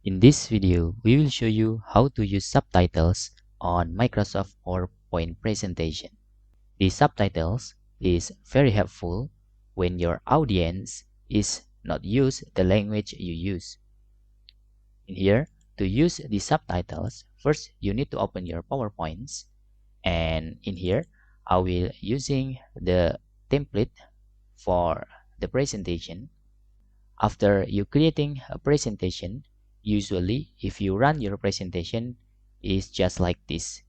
In this video, we will show you how to use subtitles on Microsoft PowerPoint presentation. The subtitles is very helpful when your audience is not use the language you use. In here, to use the subtitles, first you need to open your PowerPoints, and in here, I will using the template for the presentation. After you creating a presentation, usually if you run your presentation is just like this,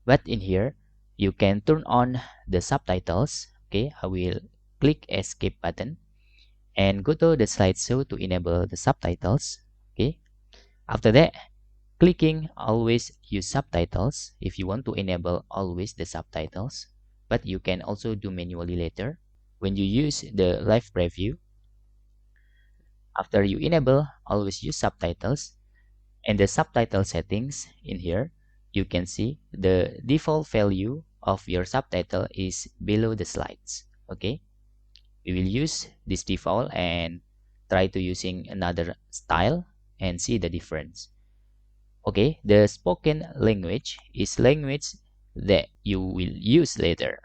but in here you can turn on the subtitles. Okay, I will click escape button and go to the slideshow to enable the subtitles. Okay, after that, clicking always use subtitles if you want to enable always the subtitles, but you can also do manually later when you use the live preview. After you enable always use subtitles, and the subtitle settings in here, you can see the default value of your subtitle is below the slides. Okay, we will use this default and try to using another style and see the difference. Okay, the spoken language is language that you will use later.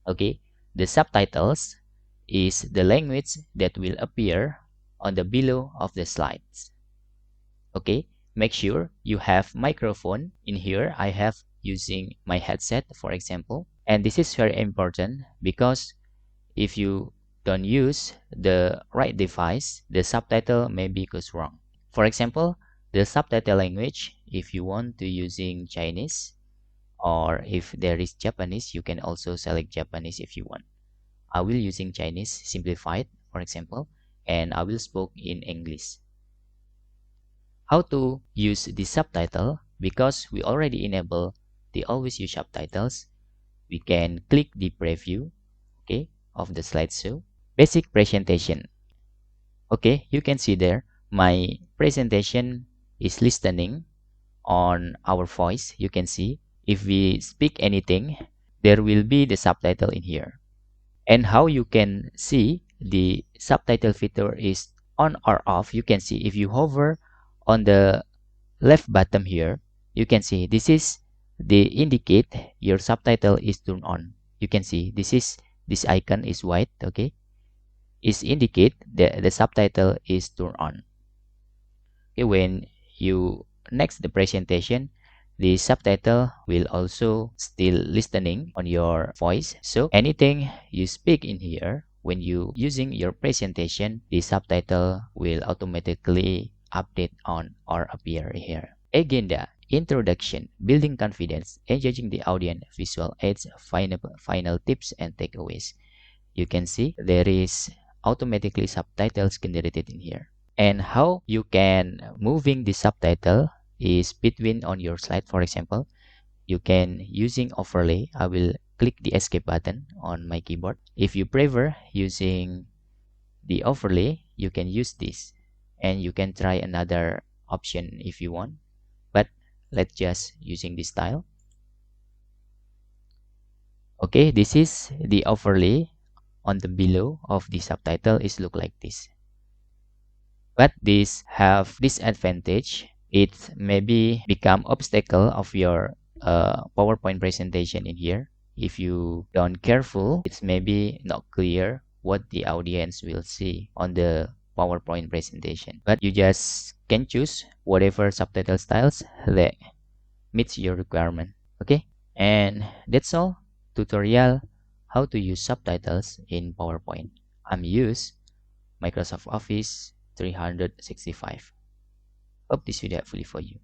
Okay, the subtitles is the language that will appear on the below of the slides. Okay, make sure you have microphone. In here I have using my headset, for example, and this is very important because if you don't use the right device, the subtitle maybe goes wrong. For example, the subtitle language, if you want to using Chinese, or if there is Japanese, you can also select Japanese if you want. I will using Chinese simplified, for example, and I will speak in English. How to use the subtitle? Because we already enable the always use subtitles, we can click the preview, okay, of the slideshow. Basic presentation. Okay, you can see there my presentation is listening on our voice. You can see if we speak anything, there will be the subtitle in here. And how you can see the subtitle feature is on or off, you can see if you hover on the left bottom here, you can see this is the indicate your subtitle is turned on. You can see this icon is white. Okay, is indicate the subtitle is turned on. Okay, when you next the presentation, the subtitle will also still listening on your voice. So anything you speak in here, when you using your presentation, the subtitle will automatically update on or appear here. Agenda, introduction, building confidence, engaging the audience, visual aids, final tips and takeaways. You can see there is automatically subtitles generated in here. And how you can moving the subtitle is between on your slide. For example, you can using overlay. I will click the escape button on my keyboard. If you prefer using the overlay, you can use this, and you can try another option if you want, but let's just using this style. Okay, this is the overlay on the below of the subtitle is look like this, but this have disadvantage. It maybe become obstacle of your PowerPoint presentation in here. If you don't careful, it's maybe not clear what the audience will see on the PowerPoint presentation, but you just can choose whatever subtitle styles that meets your requirement. Okay, and that's all tutorial how to use subtitles in PowerPoint. I'm use Microsoft Office 365. Hope this video helpful for you.